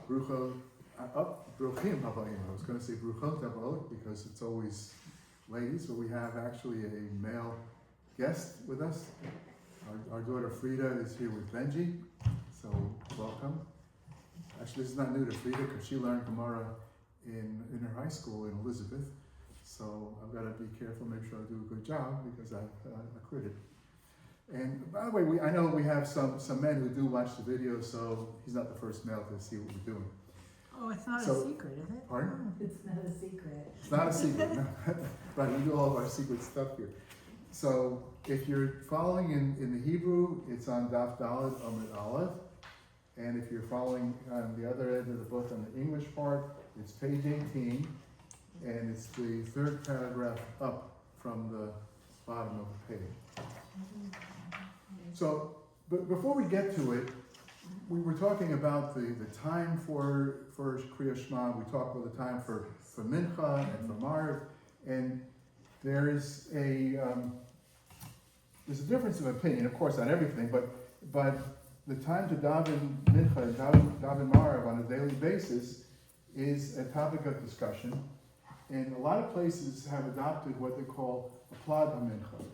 Bruchim habayim. I was going to say Bruchot habayim because it's always ladies, but we have actually a male guest with us. Our daughter Frida is here with Benji, so welcome. Actually, this is not new to Frida because she learned Gemara in her high school in Elizabeth. So I've got to be careful, make sure I do a good job because I quit it. And by the way, I know we have some men who do watch the video, so he's not the first male to see what we're doing. Oh, it's not a secret, is it? Pardon? It's not a secret. It's not a secret, no. Right, we do all of our secret stuff here. So if you're following in the Hebrew, it's on Daf Daled Amud Aleph. And if you're following on the other end of the book on the English part, it's page 18. And it's the third paragraph up from the bottom of the page. So, but before we get to it, we were talking about the time for Kriya Shema. We talked about the time for Mincha and for Marv, and there's a difference of opinion, of course, on everything, but the time to daven Mincha and daven Marv on a daily basis is a topic of discussion, and a lot of places have adopted what they call a Plag HaMincha.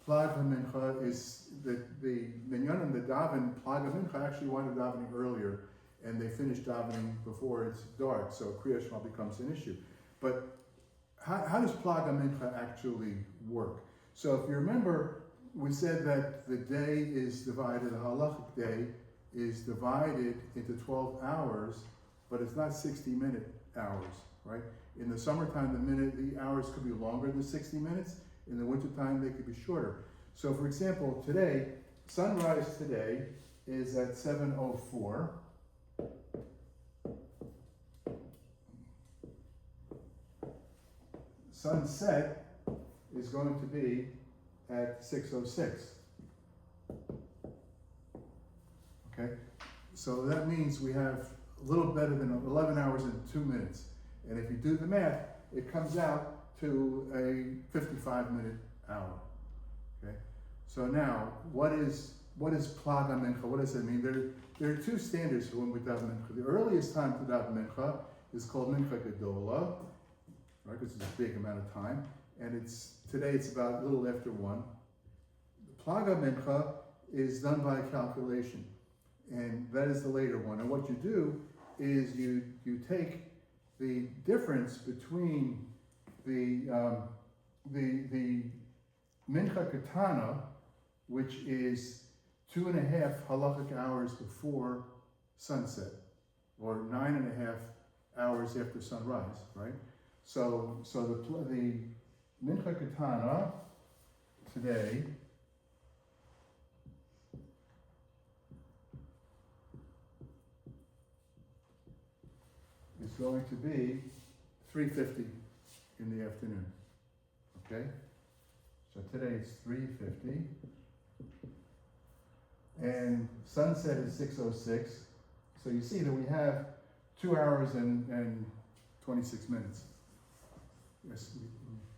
Plag HaMincha is that the minyanim that daven Plag HaMincha actually wanted davening earlier, and they finished davening before it's dark, so Kriya Shema becomes an issue. But how does Plag HaMincha actually work? So if you remember, we said that the day is divided, the halachic day is divided into 12 hours, but it's not 60-minute hours, right? In the summertime, the hours could be longer than 60 minutes. In the wintertime, they could be shorter. So for example, today, sunrise today is at 7:04. Sunset is going to be at 6:06. Okay? So that means we have a little better than 11 hours and 2 minutes. And if you do the math, it comes out to a 55-minute hour. Okay? So now, what is Plag HaMincha? What does it mean? There are two standards for when we daven Mincha. The earliest time to daven Mincha is called Mincha Gedola, right? Because it's a big amount of time. And today it's about a little after 1. The Plag HaMincha is done by calculation. And that is the later one. And what you do is you take the difference between the Mincha Katana, which is 2.5 halachic hours before sunset, or 9.5 hours after sunrise, right? So the Mincha Katana today is going to be 3:50 in the afternoon. Okay? So today it's 3:50. And sunset is 6:06. So you see that we have 2 hours and 26 minutes. Yes.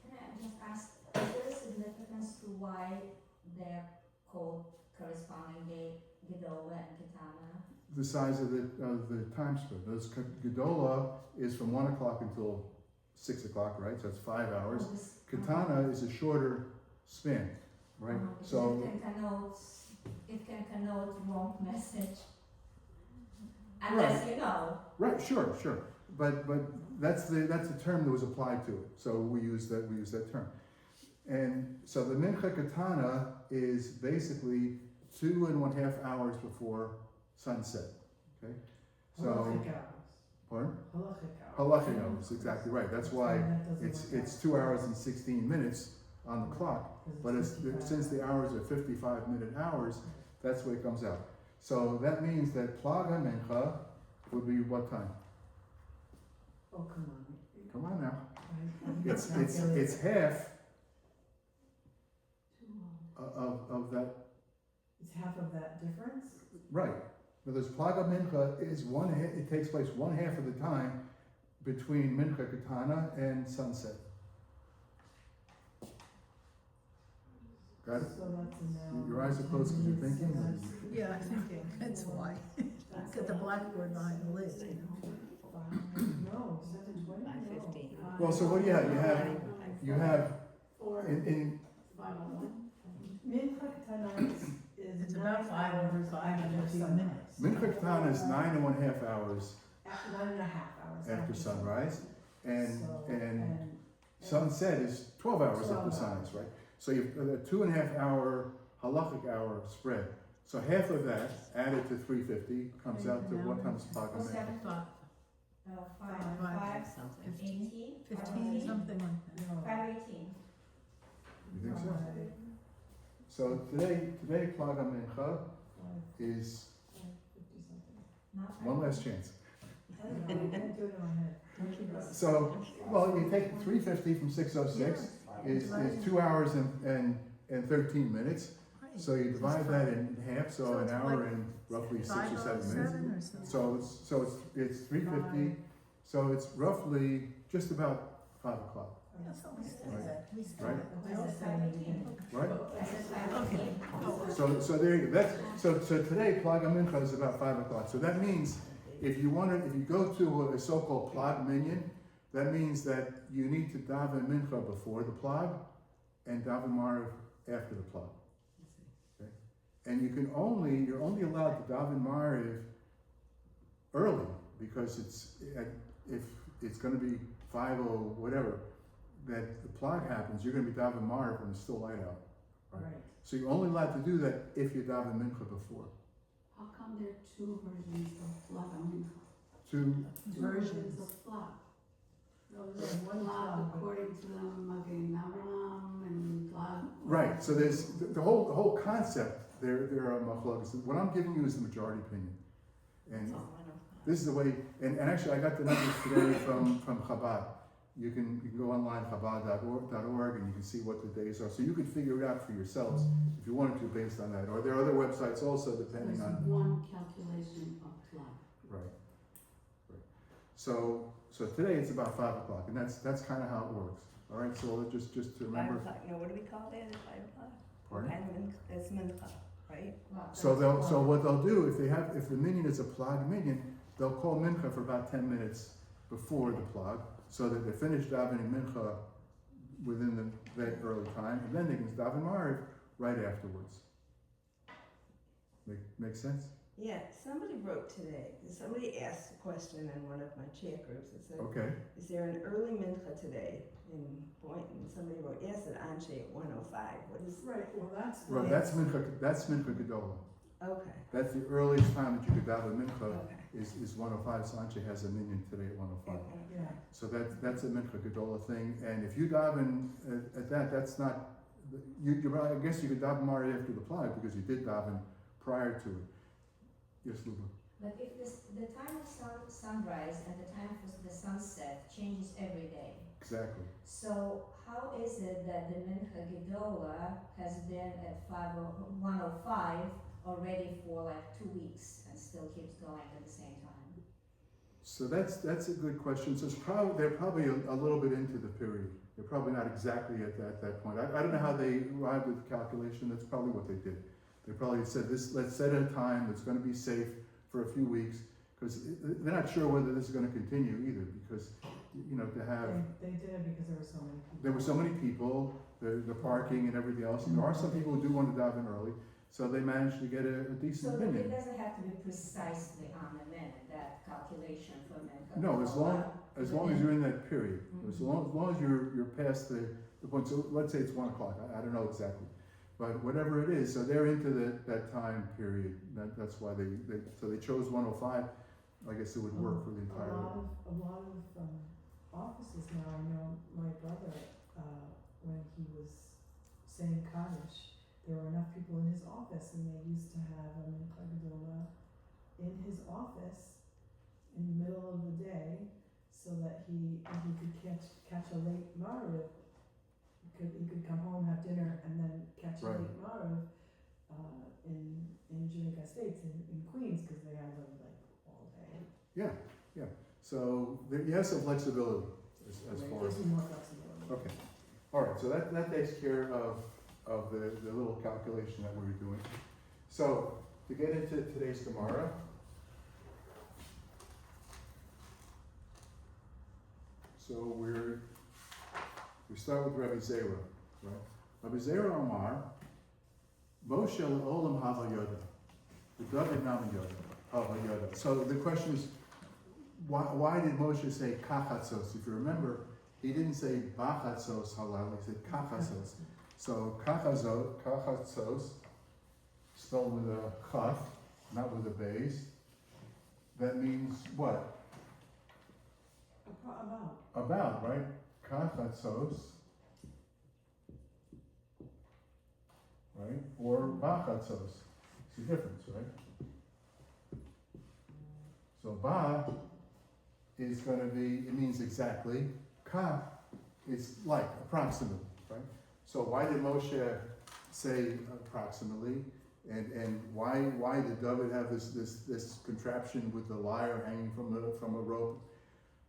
Can I just ask, is there a significance to why they're called corresponding Gedola and Katana? The size of the time split. Those Gedola is from 1 o'clock until 6 o'clock, right? So it's 5 hours. Katana is a shorter span, right? So it can connote wrong message. Unless you know. Right, sure. But that's the term that was applied to it. So we use that term. And so the Mincha Katana is basically 2.5 hours before sunset. Okay? So Halachic hours. pardon? Halachic hours. Halachic hours, exactly right. That's why it's 2 hours and 16 minutes on the clock. But since the hours are 55-minute hours, that's the way it comes out. So that means that Plag HaMincha would be what time? Oh, come on. Come on now. Right. It's half of that. It's half of that difference? Right. But this Plag HaMincha is it takes place 1/2 of the time between Mincha Katana and sunset. Got it? So that's Your eyes are closed because you're thinking? Yeah, I'm thinking. That's why. Get the blackboard behind the list, you know? No, 7:20, no. 5:15. Well, so what do you have? You have, Four, in, 5:01. Mincha Ketana is It's 9 about hours 5 minutes. Mincha Ketana is 9.5 hours After 9.5 hours. after sunrise, and, So, and sunset is 12 hours 12 after sunrise, right? So you have a 2.5 hour halachic hour spread. So half of that added to 350 comes out to what comes Or Pagam? 7, Five, 5, something. 18, 15, something like that. No. 5:18. You think so? So today Pagam Mincha is 5:50 something. Not one last chance. I don't know, I can't do it in my head. So, well, you take 350 from 606 is 2 hours and 13 minutes. Right. So you divide that in half, so So an it's hour like and roughly 6 or 7 minutes. 5:07 or something. So it's 350. So it's roughly just about 5 o'clock, That's what we said. Right. We said Right. that. We all said it again. right? I said 5:18. So there you go. So today Plag Mincha is about 5 o'clock. So that means if you go to a so-called Plag Minyan, that means that you need to daven Mincha before the Plag and daven Mariv after the Plag. Okay? And you're only allowed to daven Mariv early because if it's going to be 5 or whatever, that the Plag happens, you're going to be daven Mariv when it's still light out. Right. Right. So you're only allowed to do that if you daven Mincha before. How come there are two versions of Flag Mincha? Two, Two Versions. of Flag. No, there's one Flag cloud, but according to the Magen Avraham and Flag. right, so there's the whole concept, there are machlokas. What I'm giving you is the majority opinion. And this is the way, and actually I got the numbers today from Chabad. You can go online, chabad.org, and you can see what the days are. So you can figure it out for yourselves if you wanted to based on that. Or there are other websites also depending There's on, one calculation of Flag. right. So today it's about 5 o'clock, and that's kind of how it works. All right, so just to 5 remember, o'clock, no, what do we call that at 5 o'clock? pardon? That's mincha, right? So what they'll do, if the minyan is a plag minyan, they'll call mincha for about 10 minutes before the plag, so that they're finished davening mincha within that early time, and then they can daven mariv right afterwards. Make sense? Yeah, somebody wrote today, somebody asked a question in one of my chat groups, it said, Okay. is there an early mincha today in Boynton? Somebody wrote, yes, at Anshe at 1:05, what is, right, well, that's. Well, that's mincha gedola. okay, That's the earliest time that you could daven mincha okay. is 1:05. Sanche has a minyan today at 1:05. Okay. Yeah, So that's a mincha gedola thing, and if you daven at that, that's not. I guess you could daven mariv after the plag because you did daven prior to it. Yes, Luba. But if the time of sunrise and the time for the sunset changes every day, Exactly. so how is it that the Mincha Gedola has been at 1:05 already for like 2 weeks and still keeps going at the same time? So that's a good question. So they're probably a little bit into the period. They're probably not exactly at that point. I don't know how they arrived at the calculation. That's probably what they did. They probably said let's set a time that's going to be safe for a few weeks, because they're not sure whether this is going to continue either, because to have they did because there were so many people. there were so many people, the parking and everything else, and there are some people who do want to dive in early, so they managed to get a So decent that it minute. doesn't have to be precisely on the minute, that calculation for Mincha No, Gedola. as long as you're in that period, as Mhm. long as you're past the point. So let's say it's 1 o'clock. I don't know exactly. But whatever it is, so they're into that time period. That's why they chose 1:05. I guess it would work for the entire. A lot of offices now. I know my brother, when he was saying Kaddish, there were enough people in his office, and they used to have a Mincha Gedola in his office in the middle of the day, so that he could catch a late Mariv. He could come home, have dinner, and then catch a Right. late Mariv in Jamaica Estates in Queens, because they have them like all day. Yeah. So you have some flexibility as It far gives as. you more flexibility. Okay. All right. So that takes care of the little calculation that we were doing. So to get into today's Gemara, So we start with Rabbi Zera, right? Rabbi Zera Omar, Moshe Olam Hava Yoda, the David Nama Yoda, Hava Yoda. So the question is, why did Moshe say kachatzos? If you remember, he didn't say bachatzos halal, he said kachatzos. So kachatzos, spelled with a chaf, not with a base. That means what? About, right? Kachatzos, right? Or bachatzos. It's a difference, right? So ba is going to be, it means exactly. Ka is like, approximately, right? So why did Moshe say approximately? And why did David have this contraption with the lyre hanging from a rope?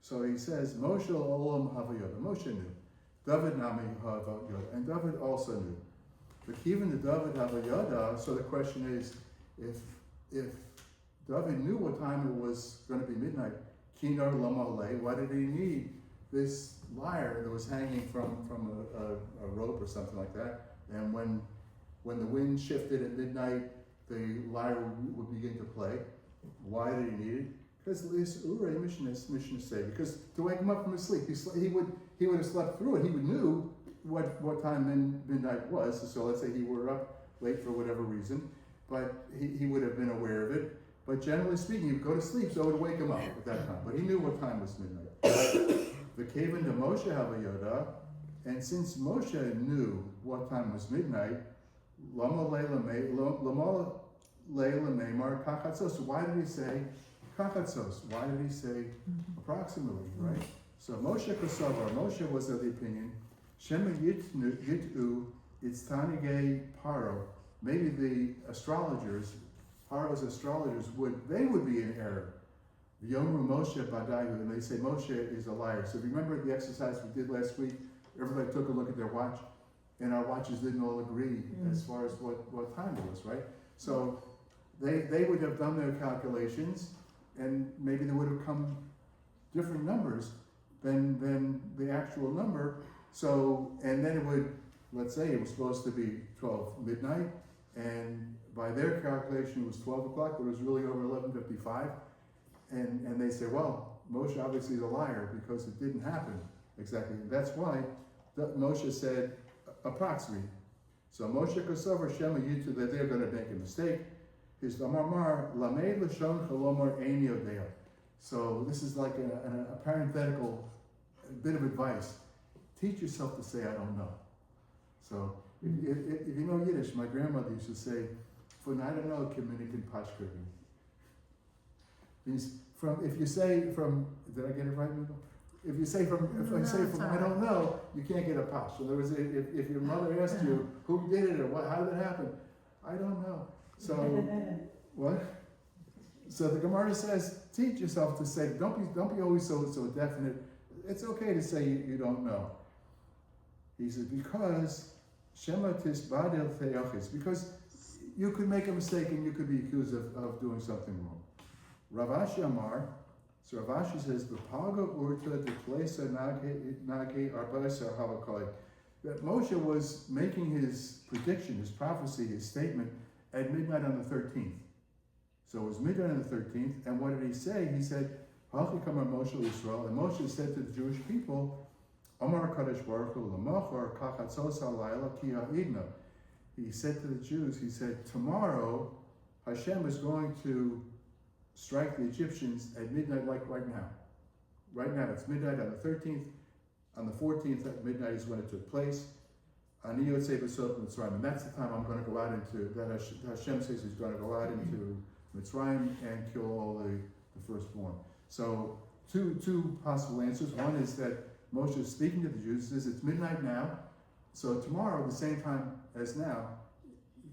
So he says, Moshe Olam Havayoda. Moshe knew. David Nami Havayoda. And David also knew. But even the David Havayoda, so the question is, if David knew what time it was going to be midnight, Kinar Lamale, why did he need this lyre that was hanging from a rope or something like that? And when the wind shifted at midnight, the lyre would begin to play. Why did he need it? Because this Urei Mishnah say, because to wake him up from his sleep, he would have slept through it. He would knew what time midnight was. So let's say he were up late for whatever reason, but he would have been aware of it. But generally speaking, he would go to sleep, so it would wake him up at that time. But he knew what time was midnight. The cave into Moshe Havayoda, and since Moshe knew what time was midnight, Lama Leila Meimar Kachatzos. Why did he say Kachatzos? Why did he say approximately, right? So Moshe Kosovar, Moshe was of the opinion, Shema Yitu Itztanige Paro. Maybe the astrologers, Paro's astrologers, would be in error. Yomru Moshe Badayu, and they say Moshe is a liar. So if you remember the exercise we did last week, everybody took a look at their watch, and our watches didn't all agree as far as what time it was, right? So they would have done their calculations, and maybe there would have come different numbers than the actual number. So, and then it would, let's say it was supposed to be 12 midnight, and by their calculation it was 12 o'clock, but it was really over 11:55. And they say, well, Moshe obviously is a liar because it didn't happen exactly. That's why Moshe said approximately. So Moshe Kosover Shema Yitu, that they're going to make a mistake. His Amar Lamed Lashon Chalomar Eini Odeo. So this is like a parenthetical bit of advice. Teach yourself to say, I don't know. So if you know Yiddish, my grandmother used to say, "Von I don't know, Kiminikin Pashkirgi." Means if you say from, did I get it right, Michael? If I say from I don't know, you can't get a pash. So there was if your mother asked you who did it or how did it happen, I don't know. So what? So the Gemara says, teach yourself to say, don't be always so definite. It's okay to say you don't know. He says, because Shema Tisbadil Theochis, because you could make a mistake and you could be accused of doing something wrong. Rav Ashi Amar, so Rav Ashi says, V'paga urta deklesa nage arba'asar halakoi, that Moshe was making his prediction, his prophecy, his statement at midnight on the 13th. So it was midnight on the 13th, and what did he say? He said, Halchi kamar Moshe Yisrael, and Moshe said to the Jewish people, Amar Kadosh Baruch Hu l'machor kachatzos halayla ki ha'idna. He said to the Jews, he said, tomorrow Hashem is going to strike the Egyptians at midnight, like right now. Right now, it's midnight on the 13th. On the 14th at midnight is when it took place. Ani Yotzei B'Sot Mitzrayim, and that's the time I'm going to go out into, that Hashem says he's going to go out into Mitzrayim and kill all the firstborn. So two possible answers. One is that Moshe is speaking to the Jews, says it's midnight now, so tomorrow, the same time as now,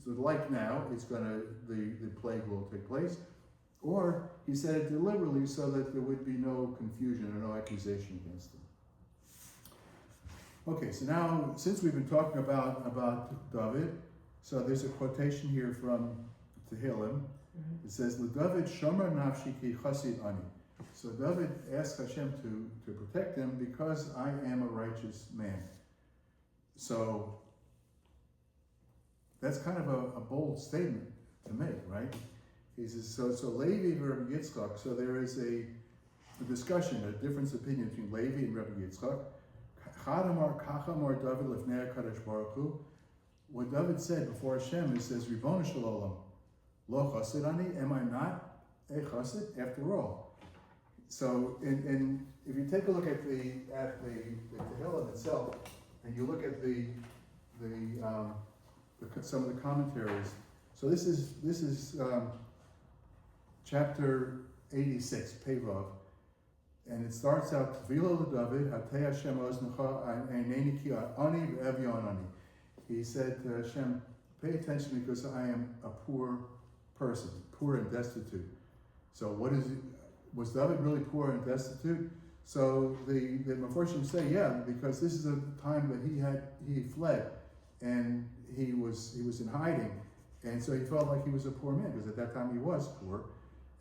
so like now, the plague will take place. Or he said it deliberately so that there would be no confusion or no accusation against him. Okay, so now, since we've been talking about David, so there's a quotation here from Tehillim. It says, "LeDavid shomer nafshi ki chasid ani." So David asked Hashem to protect him because I am a righteous man. So that's kind of a bold statement to make, right? He says, so Levi and Rabbi Yitzchak, so there is a discussion, a difference of opinion between Levi and Rabbi Yitzchak. What David said before Hashem, it says, Ribbono shel olam, lo chassid ani, am I not a chassid after all? So, and if you take a look at the Tehillim itself, and you look at some of the commentaries, so this is chapter 86, Pevav, and it starts out, V'lo David, Hatei Hashem oznecha, eineni ki ani v'evion ani. He said to Hashem, pay attention because I am a poor person, poor and destitute. So was David really poor and destitute? So the Mefarshim say, yeah, because this is a time that he fled and he was in hiding, and so he felt like he was a poor man because at that time he was poor,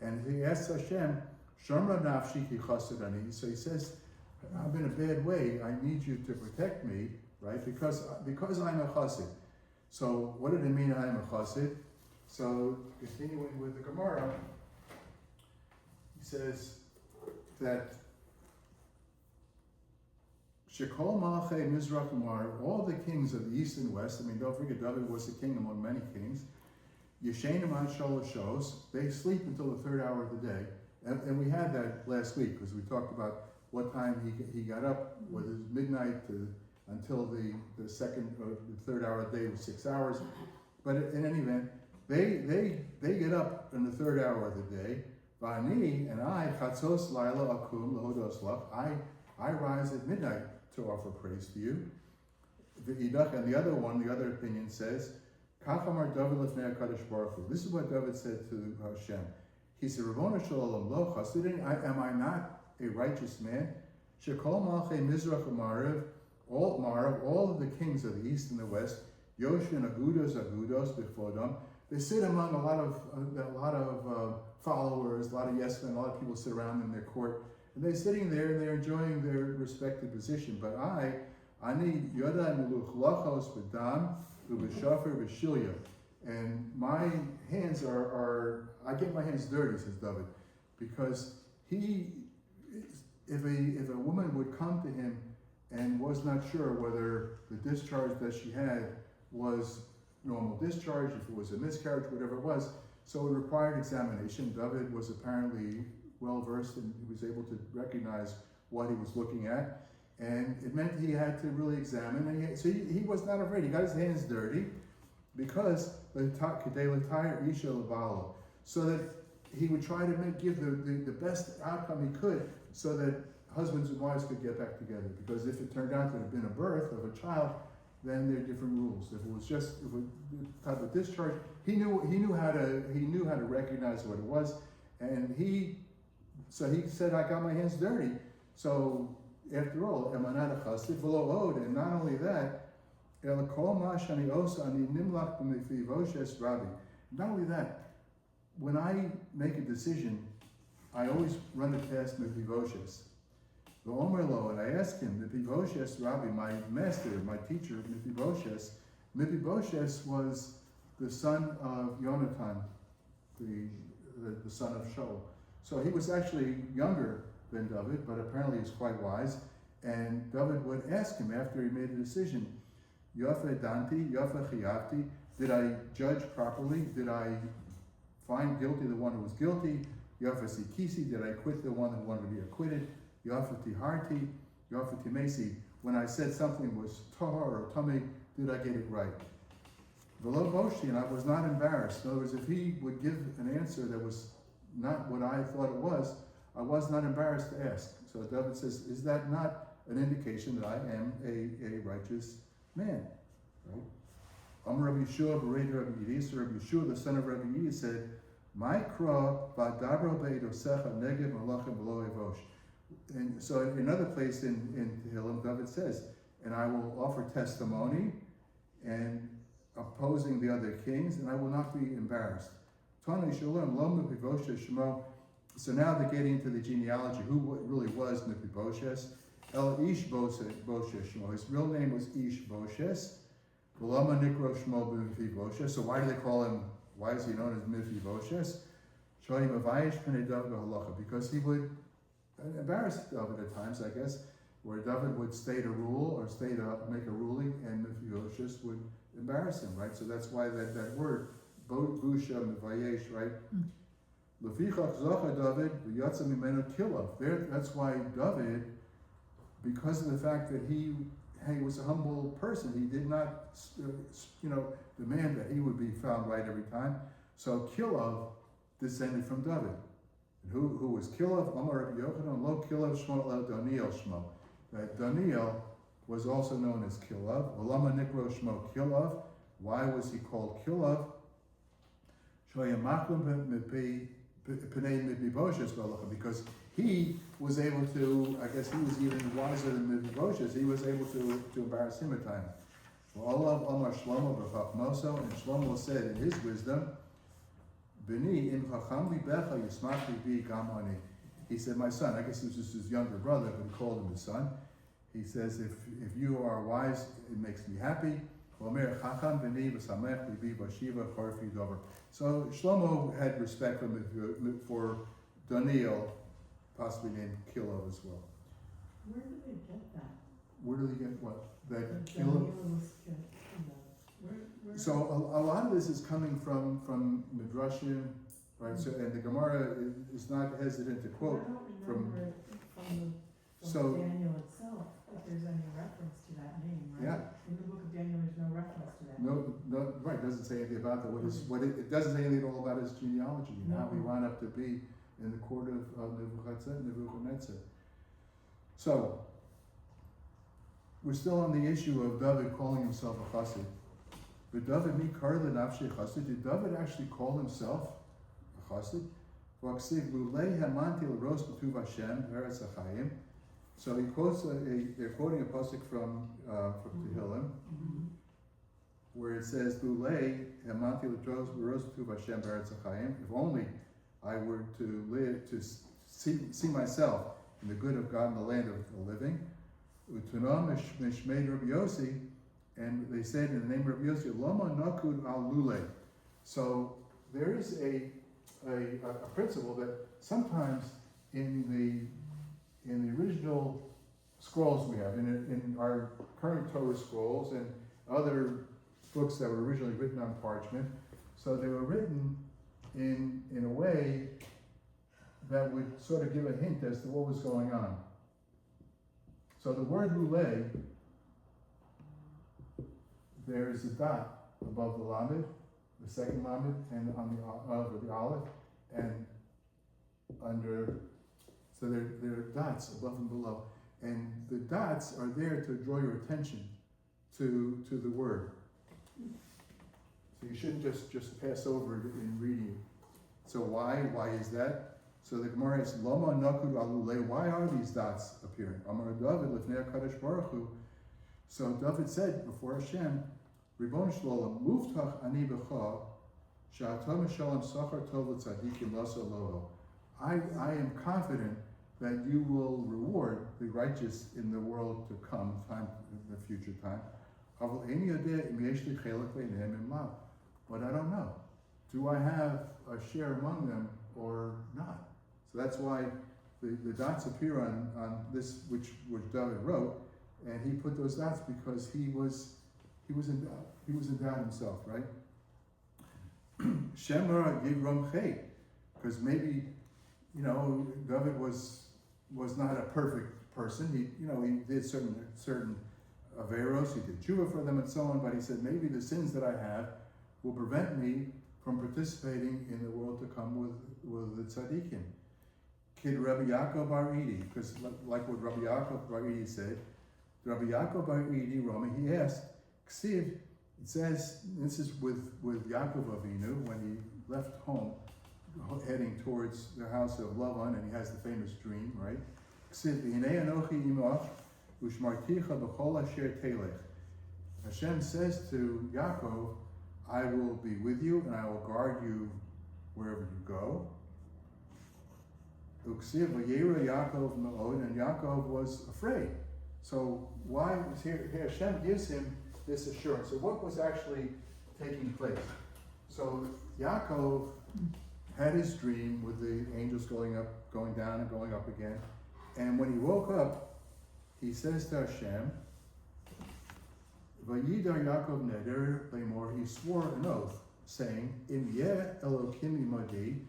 and he asked Hashem, Shomra nafshi ki chassid ani. So he says, I'm in a bad way. I need you to protect me, right? Because I'm a chassid. So what did it mean I'm a chassid? So continuing with the Gemara, he says that Shekol Malachei Mizrach Umar, all the kings of the east and west, I mean, don't forget David was a king among many kings, Yeshenim ad Shalosh Shos, they sleep until the third hour of the day. And we had that last week because we talked about what time he got up, whether it was midnight until the second or the third hour of the day was 6 hours. But in any event, they get up in the third hour of the day. Vani and I, chatzos laila akum lehodos lach. I rise at midnight to offer praise to you. And the other opinion says, Kachamar David lefnei HaKadosh Baruch Hu. This is what David said to Hashem. He said, Ribbono shel olam lo chasidin, am I not a righteous man? Shekol malchei mizrach u'marav, all of the kings of the east and the west, Yoshin agudos b'chodam. They sit among a lot of followers, a lot of yes men, a lot of people sit around in their court, and they're sitting there and they're enjoying their respective position. But I need yodai meluch lachos b'dam u'b'shafer v'shilya. And my hands I get my hands dirty, says David, because if a woman would come to him and was not sure whether the discharge that she had was normal discharge, if it was a miscarriage, whatever it was, so it required examination. David was apparently well versed and he was able to recognize what he was looking at, and it meant he had to really examine, and so he was not afraid. He got his hands dirty because so that he would try to give the best outcome he could so that husbands and wives could get back together. Because if it turned out to have been a birth of a child, then there are different rules. If it was just a type of discharge, he knew how to recognize what it was, and he said, I got my hands dirty. So after all, am I not a chassid? And not only that, not only that, when I make a decision, I always run it past Mephibosheth. And I asked him, Mephibosheth, Rabbi, my master, my teacher, Mephibosheth was the son of Yonatan, the son of Shaul. So he was actually younger than David, but apparently he's quite wise. And David would ask him after he made a decision, Yafa Danti, Yafa Chiyavti, did I judge properly? Did I find guilty the one who was guilty? Yafa Sikisi, did I acquit the one who wanted to be acquitted? Yafa Tiharti, Yafa Timesi, when I said something was Tahar or Tami, did I get it right? Velo Boshi, and I was not embarrassed. In other words, if he would give an answer that was not what I thought it was, I was not embarrassed to ask. So David says, is that not an indication that I am a righteous man? Right? Rabbi Yeshua, Rabbi Yedis, Rabbi Yeshua, the son of Rabbi Yedis, said, "My kra v'adabro be'edosecha negev malachim v'lo evosh." And so, in another place in Tehillim, David says, "And I will offer testimony, and opposing the other kings, and I will not be embarrassed." Tani shalom lo Mephibosheth shemo So now they're getting into the genealogy, who really was Mephibosheth. El Ish Bosheth Shmo. His real name was Ish Bosheth. V'lama Nikro Shmo Mephibosheth. So why do they call him, why is he known as Mephibosheth? Shoyi Mavayish Pnei David Halacha. Because he would embarrass David at times, I guess, where David would state a rule or make a ruling, and Mephibosheth would embarrass him, right? So that's why that word, Busha Mavayish, right? Lefichach Zocha David v'yatsa mimenu kilav. That's why David, because of the fact that he was a humble person, he did not, demand that he would be found right every time. So Kilav descended from David. And who was Kilav? Amar Rabbi Yochanan lo Kilav Shmo lo Daniel Shmo. That Daniel was also known as Kilav. Olama Nikro Shmo Kilav. Why was he called Kilav? Because he was able to, I guess he was even wiser than Mephibosheth, he was able to embarrass him at times. And Shlomo said in his wisdom, he said, my son, I guess it was just his younger brother, but he called him his son. He says, if you are wise, it makes me happy. So Shlomo had respect for Daniel, possibly named Kilov as well. Where did they get that? Where do they get what? That Daniel Kilov? was where? So a lot of this is coming from Midrashim, right? So, and the Gemara is not hesitant to quote I don't from. remember from So- Daniel itself, if there's any reference to that name, right? Yeah. In the book of Daniel, there's no reference to that. No, right, doesn't say anything about that. It doesn't say anything at all about his genealogy and how he wound up to be in the court of Nebuchadnezzar. So, we're still on the issue of David calling himself a chassid. But David mikar lenafshei chassid. Did David actually call himself a chassid? V'aksiv lulei hamanti l'ros b'tuv Hashem eretz hachayim. So he quotes they're quoting a pasuk from Tehillim, where it says, "Lulei hamanti l'ros b'tuv Hashem eretz hachayim." If only I were to live to see myself in the good of God in the land of the living. Utunam mishmei Rabbi Yossi, and they said in the name of Rabbi Yossi, Lama nakud al lulei. So there is a principle that sometimes in the original scrolls we have, in our current Torah scrolls and other books that were originally written on parchment, so they were written in a way that would sort of give a hint as to what was going on. So the word lulei, there is a dot above the lamed, the second lamed, and on the aleph, and under. So there are dots above and below, and the dots are there to draw your attention to the word. So you shouldn't just pass over it in reading it. So why is that? So the Gemara is Lama Nakud Alulei. Why are these dots appearing? Amar David Lifnei Kadosh Baruch Hu. So David said before Hashem, Ribon Shlolam Muftach Ani B'cha Sha'atam Shalom Sachar Tov L'Tzadikim Lasa Loho. I am confident that you will reward the righteous in the world to come, time in the future time. But I don't know. Do I have a share among them or not? So that's why the dots appear on this, which David wrote, and he put those dots because he was in doubt. He was in doubt himself, right? Shemar Yigrom Chay, because maybe David was not a perfect person. He did certain averos, he did tshuva for them and so on, but he said maybe the sins that I have will prevent me from participating in the world to come with the tzaddikim. Kid Rabbi Yaakov Bar Idi, because like what Rabbi Yaakov Bar Idi said, Rabbi Yaakov Bar Idi, Rami, he asked, Ksiv, it says, this is with Yaakov Avinu, when he left home, heading towards the house of Lavan, and he has the famous dream, right? Hashem says to Yaakov, I will be with you and I will guard you wherever you go. Uksiv v'yera Yaakov me'od, and Yaakov was afraid. So why was here Hashem gives him this assurance. So what was actually taking place? So Yaakov had his dream with the angels going up, going down, and going up again. And when he woke up, he says to Hashem, Vayidar Yaakov neder lemor, he swore an oath, saying, Im yeh Elokim imadi,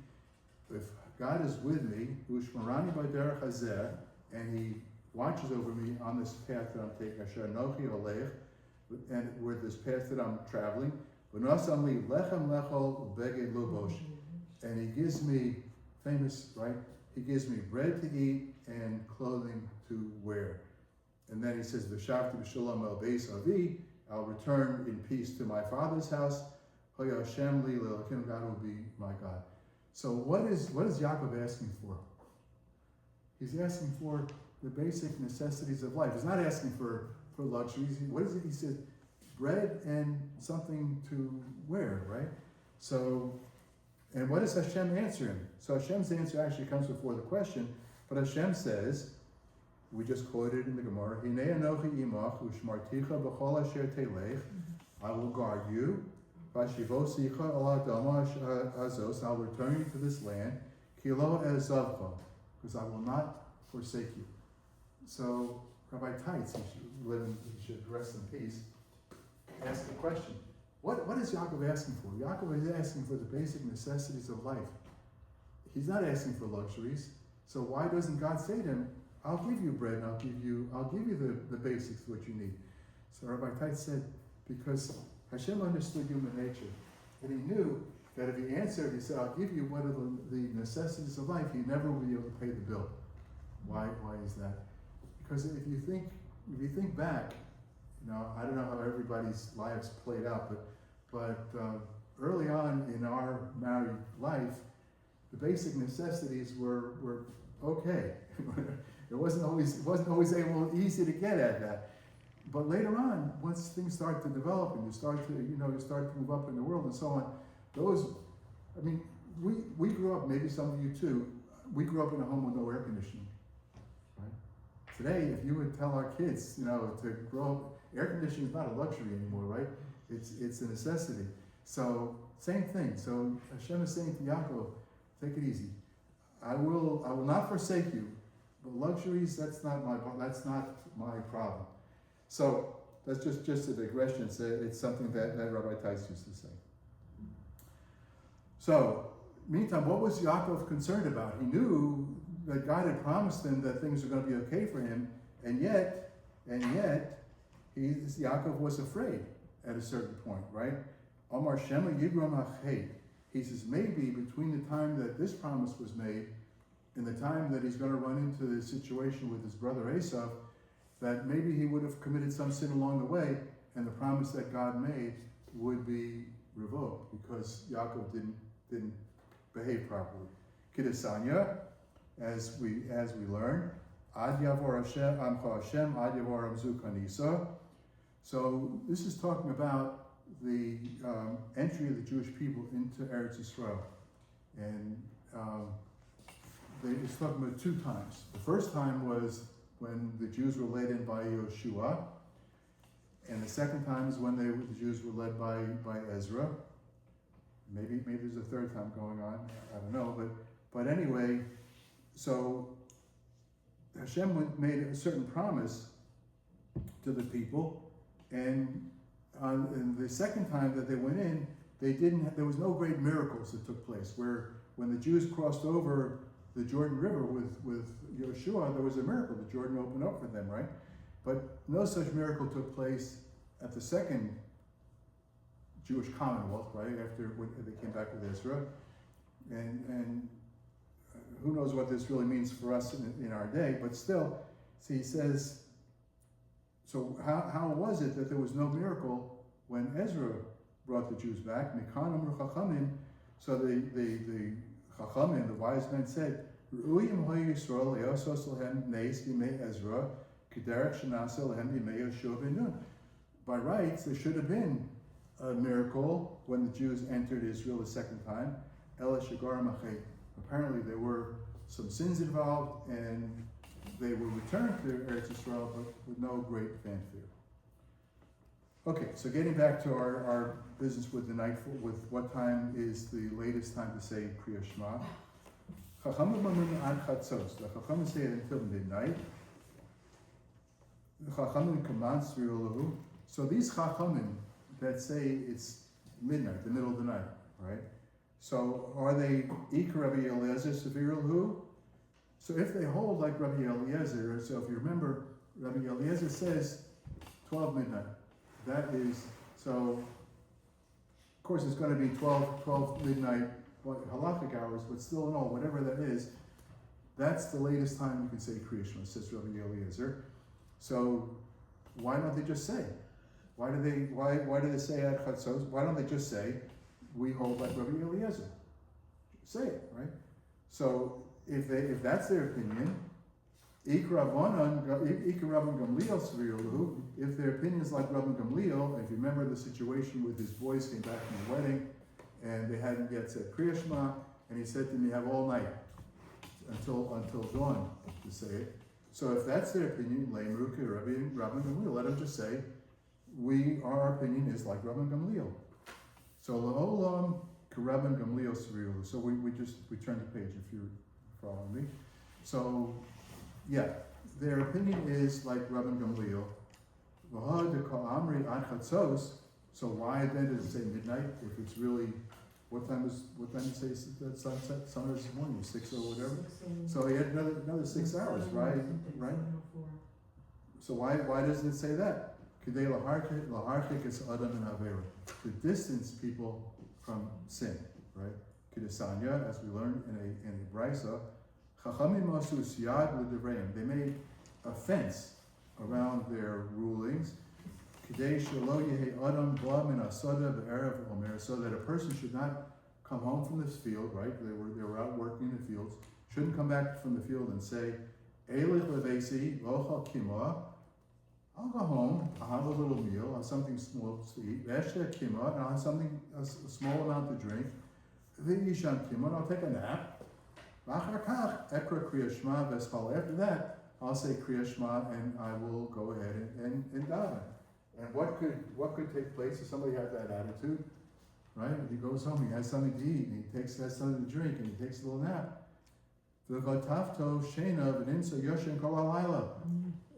if God is with me, Ushmarani b'derech hazeh, and he watches over me on this path that I'm taking, Asher Nochi Olech, and with this path that I'm traveling, V'nosam li lechem lechol beged lubosh, and he gives me, famous, right? He gives me bread to eat and clothing to wear. And then he says, V'shavti b'shalom el beis avi, I'll return in peace to my father's house. Hoya Hashem li le'elokim, God will be my God. So what is Yaakov asking for? He's asking for the basic necessities of life. He's not asking for luxuries. What is it? He said, bread and something to wear, right? So, and what does Hashem answer him? So Hashem's answer actually comes before the question, but Hashem says, we just quoted in the Gemara, Hinei anochi imach u'shmarticha b'chol asher telech, I will guard you, v'ashivosicha al adama azos, I'll return you to this land, ki lo ezavcha, because I will not forsake you. So Rabbi Teitz, he should rest in peace, asked the question, what is Yaakov asking for? Yaakov is asking for the basic necessities of life. He's not asking for luxuries. So why doesn't God say to him, I'll give you bread and I'll give you the basics, what you need. So Rabbi Teitz said, because Hashem understood human nature, and he knew that if he answered, he said, I'll give you what are the necessities of life, he never will be able to pay the bill. Why is that? Because if you think back, I don't know how everybody's lives played out, but early on in our married life, the basic necessities were okay. It wasn't always easy to get at that. But later on, once things start to develop and you start to move up in the world and so on, we grew up, maybe some of you too, we grew up in a home with no air conditioning. Right? Today, if you would tell our kids, to grow up, air conditioning is not a luxury anymore, right? It's a necessity. So, same thing. So Hashem is saying to Yaakov, take it easy. I will not forsake you, but luxuries, that's not my problem. So that's just a digression. It's something that Rabbi Teitz used to say. So, meantime, what was Yaakov concerned about? He knew that God had promised him that things were going to be okay for him, and yet, Yaakov was afraid at a certain point, right? Amar Shema Yibram Hachet. He says, maybe between the time that this promise was made and the time that he's going to run into the situation with his brother Esau, that maybe he would have committed some sin along the way, and the promise that God made would be revoked because Yaakov didn't behave properly. Kidasanya, as we learn, Ad Yavor Hashem Amcha Hashem Ad Yavor Amzu Kanisa. So this is talking about the entry of the Jewish people into Eretz Yisrael, and it's talking about two times. The first time was when the Jews were led in by Yoshua, and the second time is when the Jews were led by Ezra. Maybe there's a third time going on. I don't know, but anyway, so Hashem made a certain promise to the people, and the second time that they went in, there was no great miracles that took place. Where when the Jews crossed over the Jordan River with Yoshua, there was a miracle. The Jordan opened up for them, right? But no such miracle took place at the second Jewish Commonwealth, right? After they came back with Ezra, and who knows what this really means for us in our day? But still, see, he says. So how was it that there was no miracle when Ezra brought the Jews back? So the Chachamim, the wise men said, by rights, there should have been a miracle when the Jews entered Israel the second time. Apparently there were some sins involved, and they will return to Eretz Yisrael, but with no great fanfare. Okay, so getting back to our business with the nightfall, with what time is the latest time to say Kriya Shema. Chachamim mamin ad chatzos. The Chachamim say it until midnight. The Chachamim command Svirulahu. So these Chachamim that say it's midnight, the middle of the night, right? So are they Ika Rabbi Eliezer Svirulahu? So if they hold like Rabbi Eliezer, so if you remember, Rabbi Eliezer says 12 midnight. That is, so of course it's going to be 12 midnight halachic hours, but still in all, whatever that is, that's the latest time you can say Kriya Shema, says Rabbi Eliezer. So why don't they just say? Why do they say at Chatzos? Why don't they just say we hold like Rabbi Eliezer? Say it, right? So if that's their opinion, if their opinion is like Rabban Gamliel, if you remember the situation with his boys came back from the wedding and they hadn't yet said Kriya Shema, and he said to me, have all night until dawn to say it. So if that's their opinion, Rabban Gamliel, let them just say, our opinion is like Rabban Gamliel. So La'olam Rabban Gamliel Srilu. So we turn the page if you're following me. So yeah, their opinion is like Rabban Gamliel. So why then does it say midnight if it's really what time you say that sunset? Sun is morning, 6 or whatever. So he had another 6 hours, right? Right. So why doesn't it say that? To distance people from sin, right? Kedesanya, as we learned in a brisa, Chachamim masu siyad l'devrayim. They made a fence around their rulings, Kidei shelo yehi adam ba min asada be'erev omer, so that a person should not come home from this field, right? They were out working in the fields, shouldn't come back from the field and say, Eilich levesi lochal kima. I'll go home, I'll have a little meal, I'll have something small to eat, Veshta kima, and I'll have something, a small amount to drink, V'yishan kima, and I'll take a nap. After that, I'll say Kriya Shema and I will go ahead and daven. And what could take place if somebody had that attitude, right? He goes home, he has something to eat, and he has something to drink, and he takes a little nap.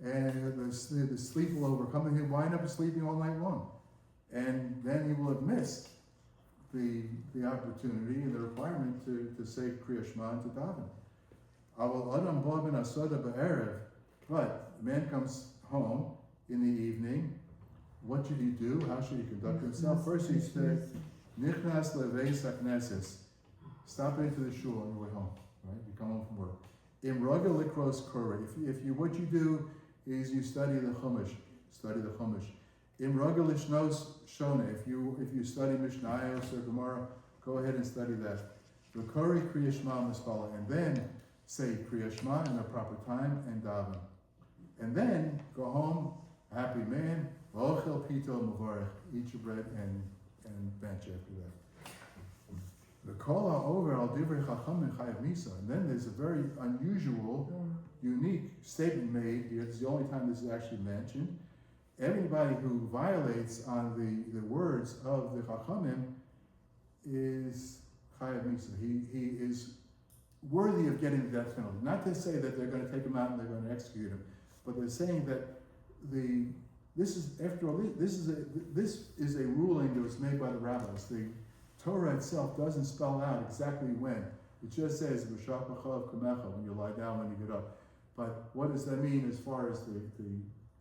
And the sleep will overcome him. He'll wind up sleeping all night long, and then he will have missed the opportunity and the requirement to say Kriya Shema and to daven. But the man comes home in the evening. What should he do? How should he conduct himself? First he said, Nichnas leveis hakneses. Stop into the shul on your way home. Right? You come home from work. Im raga likros korah. If you what you do is you study the Chumash. Im raga lishnos shona. If you study Mishnayos or Gemara, go ahead and study that. V'kori Kriya Shema mispala, and then say Kriya Shema in the proper time and daven, and then go home, a happy man. V'ochel pito mevorach. Eat your bread and bench after that. The kola over al divrei chacham and chayav misa, and then there's a very unusual, unique statement made here. It's the only time this is actually mentioned. Everybody who violates on the words of the chachamim is chayav misa. He is worthy of getting the death penalty. Not to say that they're going to take him out and they're going to execute him, but they're saying that this is a ruling that was made by the rabbis. The Torah itself doesn't spell out exactly when. It just says "B'shach b'chalav kamecha," when you lie down, when you get up. But what does that mean as far as the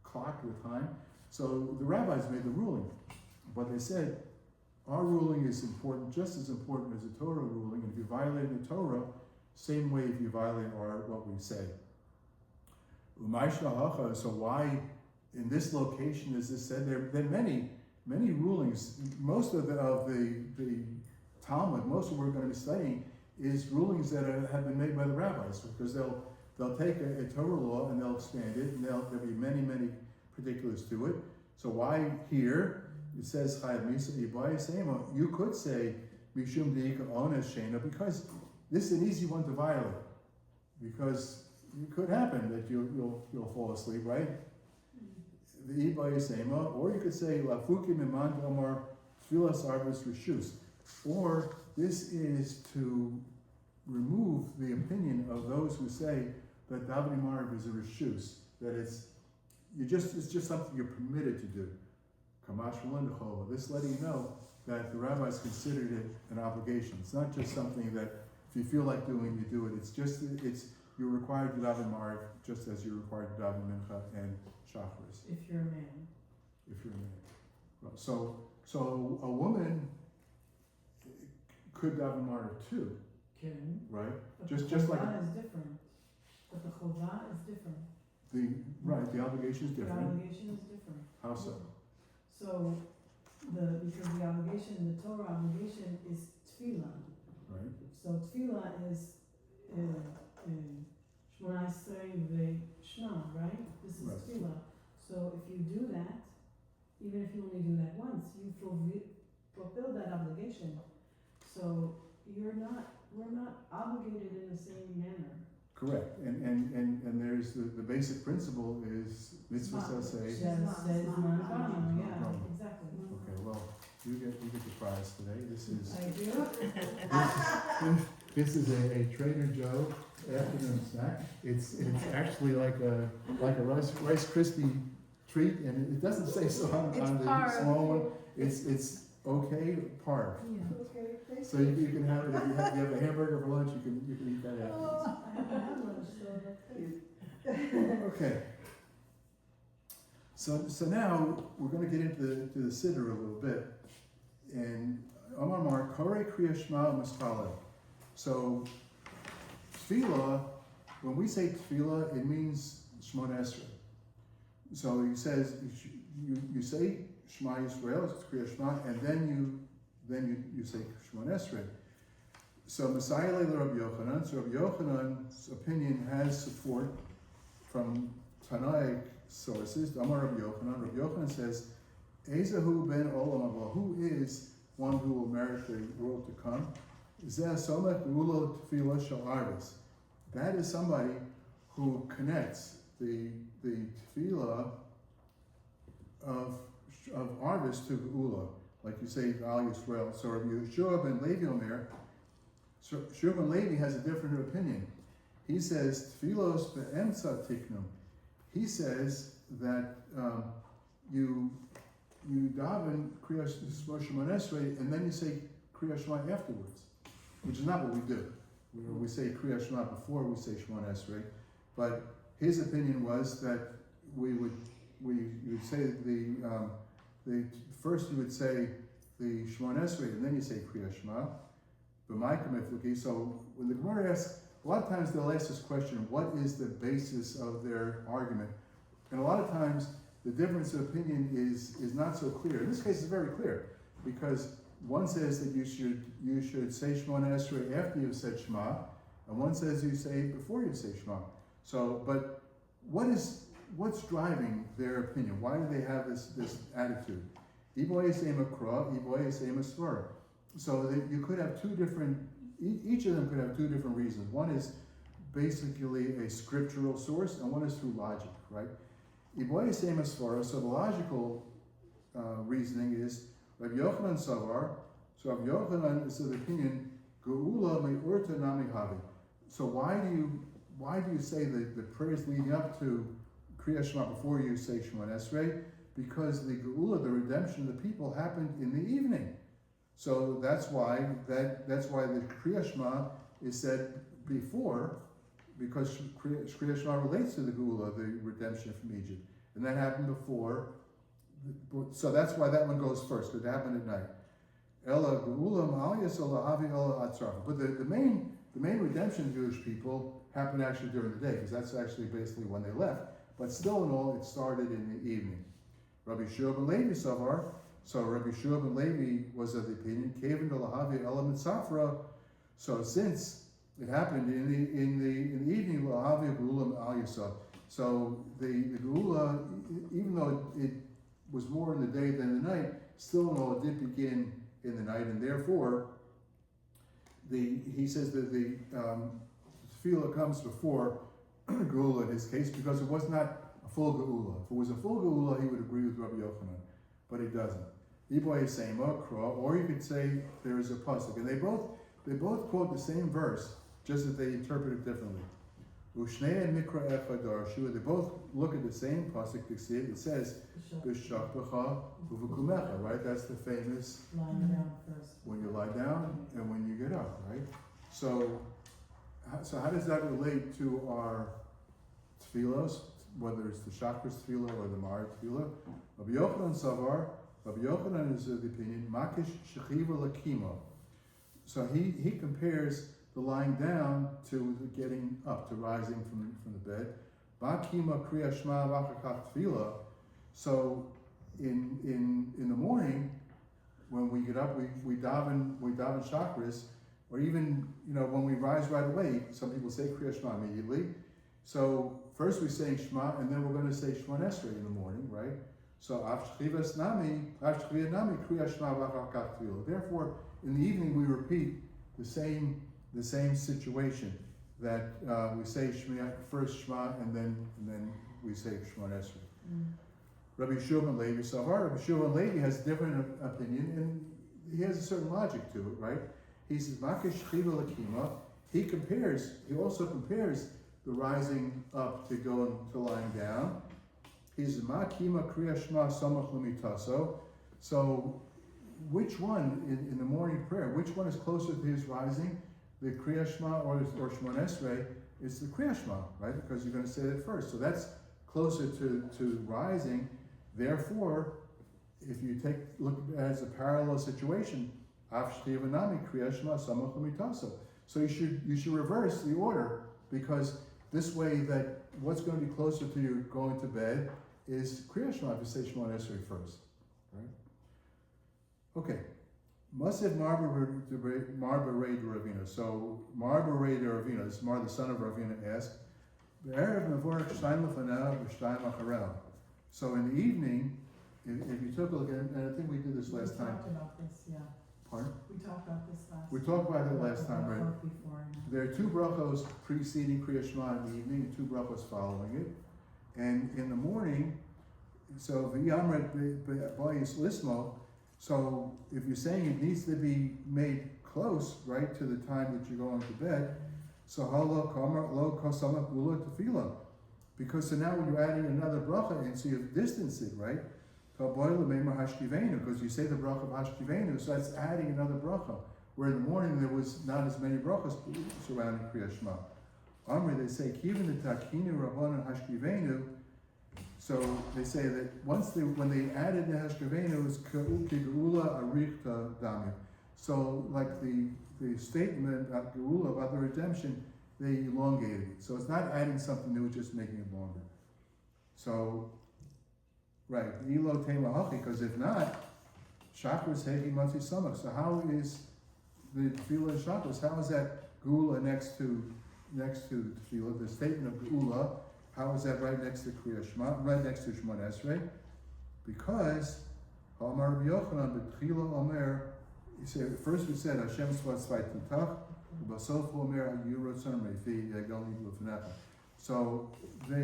clock, the time? So the rabbis made the ruling, but they said our ruling is important, just as important as the Torah ruling. And if you violate the Torah, same way if you violate what we say. So why in this location is this said? There are many rulings. Most of the Talmud, most of what we're going to be studying is rulings that have been made by the rabbis, because they'll take a Torah law and they'll expand it, and there'll be many particulars to it. So why here it says Chayav Misa Ibai Sema? You could say Mishum Deika Ones Shena, because this is an easy one to violate. because it could happen that you'll fall asleep, right? The Iba Yisema, or you could say Lafukim Iman Omar Tfilas Arvis Rishus, or this is to remove the opinion of those who say that davening Mariv is a rishus, that it's just something you're permitted to do. Kamash Malindachova. This letting you know that the rabbis considered it an obligation. It's not just something that if you feel like doing, you do it. It's you're required to daven Mariv just as you're required to daven Mincha and Shacharis. If you're a man. If you're a man. Well, so a woman could daven Mariv too, Kidding. right? But Just the like chovah is different. But the chovah is different. the obligation is The different. obligation is different. How so? So, because the obligation, the Torah obligation is tefillah. Right? So tefillah is Shmona Esrei v'Shema, right? This is Right. tefillah. So if you do that, even if you only do that once, you fulfill that obligation. So we're not obligated in the same manner. Correct. And there's the basic principle is mitzvah say. Says Zman Zman Gama. Gama, yeah, Gama. exactly. Okay, well, you get the prize today. This is I do. this is a Trader Joe afternoon snack. It's actually like a Rice Krispie treat, and it doesn't say so on the parve. small one. It's okay parve. Yeah. Okay, thank So you can have it if you have a hamburger for lunch. You can eat that afterwards. I haven't had lunch, so that's good. Okay. So now we're going to get into the siddur a little bit, and Amar Mar Kore Kriya Shema Mispalel. So tefillah, when we say tefillah, it means Shemona Esrei. So he says you say Shema Yisrael, it's Kriya Shema, and then you say Shemona Esrei. So Messiah Le Rabbi Yochanan. So Rabbi Yochanan's opinion has support from Tanaic sources. Amar Rabbi Yochanan. Rabbi Yochanan says, Ezahu ben Olam Haba, who is one who will merit the world to come? Zeh Somek Ulo Tefillah Shel Arvis. That is somebody who connects the tefillah of Arvis to Geula, like you say Al Yisrael. So Rabbi Yeshua ben Levi Omer. So Yeshua ben Levi has a different opinion. He says Tfilos be'emtza tiknum. He says that you daven Kriya Shema Esrei and then you say Kriya Shema afterwards, which is not what we do. We say Kriya Shema before we say Shema Esrei, but his opinion was that you would say the first you would say the Shema Esrei and then you say Kriya Shema. So when the Gemara asks, a lot of times they'll ask this question, what is the basis of their argument? And a lot of times the difference of opinion is not so clear. In this case it's very clear, because one says that you should say Shemona Esrei after you've said Shema, and one says you say it before you say Shema. So, but what's driving their opinion? Why do they have this attitude? Iboye Sema Kra, Iboye Sema Svara. So that you could have two different, each of them could have two different reasons. One is basically a scriptural source, and one is through logic, right? Iboye Sema Svara, so the logical reasoning is Rabbi Yochanan Savar. So Rabbi Yochanan is of the opinion, Geula me'urta nami havi. So why do you say the prayers leading up to Kriya Shema before you say Shema Esrei? Because the Geula, the redemption of the people, happened in the evening. So that's why the Kriya Shema is said before, because Kriya Shema relates to the Geula, the redemption from Egypt, and that happened before. So that's why that one goes first, because it happened at night. Ella Geula Ma'aliyas Ella Avi Ella Atzrafa. But the main redemption of Jewish people happened actually during the day, because that's actually basically when they left. But still in all, it started in the evening. Rabbi Shua ben Levi Savar. So Rabbi Shua ben Levi was of the opinion, Kevin de Lahavi Elam Safra. So since it happened in the evening, Lahavi Geula Al Yisod. So the Geula, even though it was more in the day than the night, still in all it did begin in the night, and therefore he says that the tefillah comes before geula in his case because it was not a full geula. If it was a full geula, he would agree with Rabbi Yochanan, but he doesn't. Iboy is saying Makra, or you could say there is a pasuk, and they both quote the same verse, just that they interpret it differently. Ushnei and Mikra Echad Darshu, they both look at the same pasuk. They see it. It says B'shakbecha uV'kumecha, right? That's the famous Lying down first. when you lie down and when you get up, right? So how does that relate to our tefillos, whether it's the Shachris tefillah or the Ma'ariv tefillah? Rabbi Yochanan Savar, Rabbi Yochanan is of the opinion, Makish Shechiva Lakima. So he compares the lying down to the getting up, to rising from the bed. Bakima Kriya Shema V'achakach tefillah. So in the morning, when we get up, we daven chakras, or even when we rise right away. Some people say Kriya Shema immediately. So first we're saying Shema, and then we're going to say Shema Esrei in the morning, right? So Avshchivas Nami Kriya Shema V'achakach tefillah. Therefore, in the evening we repeat the same situation that we say first Shema, and then we say Shema Esrei. Rabbi Shulman Levi Sahar. Rabbi Shulman Levi has a different opinion, and he has a certain logic to it, right? He says, Makish Chiva Lakima. He also compares the rising up to going to lying down. He says, Makima Kriya Shema Samach Lemitaso. So, which one in the morning prayer, which one is closer to his rising? The Kriya Shema or Shema Esrei is the Kriya Shema, right? Because you're going to say that first. So that's closer to rising. Therefore, if you look at it as a parallel situation, so you should reverse the order, because this way that what's going to be closer to you going to bed is Kriya Shema, if you say Shema Esrei first, right? Okay. Masiv Marba Rei Ravina. So Marba Rei Ravina, this is Mar, the son of Ravina, asked, so in the evening, if you took a look at it, and I think we did this last time. We talked about this, yeah. Pardon? We talked about this last. We talked about it last time, right? Before, yeah. There are two brachos preceding Kriya Shema in the evening, and two brachos following it. And in the morning, so v'yamret b'yis lismo. So if you're saying it needs to be made close, right, to the time that you're going to bed, so halo kamer lo kosama gula tefillah. Because so now when you're adding another bracha in, so you've distanced it, right? Because you say the bracha of hashkivenu, so that's adding another bracha. Where in the morning there was not as many brachas surrounding Kriya Shema. Amri, they say kivin the takinu rabbanan hashkivenu. So they say that when they added the hashkivenu, it's geula arichta damim. So like the statement about geula, about the redemption, they elongated it. So it's not adding something new, it's just making it longer. So, right, elo tema hachi, because if not, chakras hegi matzi samach. So how is the tefillah chakras? How is that geula next to the tefillah? The statement of geula, how is that right next to Kriya Shema, right next to Shema Esrei? Because Ha'amar Rabbi Yochanan b'tchila omer. He said first we said Hashem tzvat tzvay titach. So they,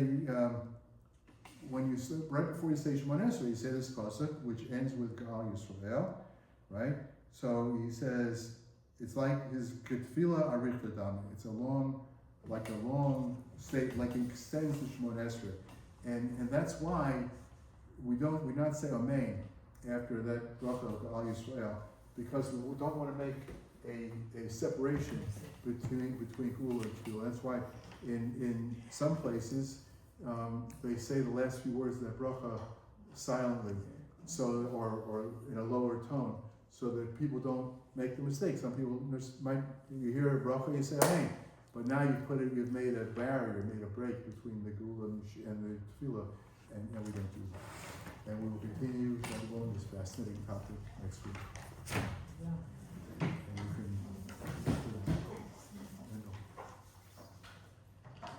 when you right before you say Shema Esrei, you say this pasuk, which ends with Gal Yisrael, right? So he says it's like his ketfila arich dam. It's a long state, like it extends to Shema Esrei, and that's why we not say Amen after that bracha of Gal Yisrael, because we don't want to make a separation between Hula and Tefillah. That's why in some places they say the last few words of that bracha silently, so or in a lower tone, so that people don't make the mistake. Some people you hear a bracha, you say Amen, but now you've made a barrier, made a break between the Gula and the Tefillah, and we don't do that. And we will continue to go on this fascinating topic next week. Yeah.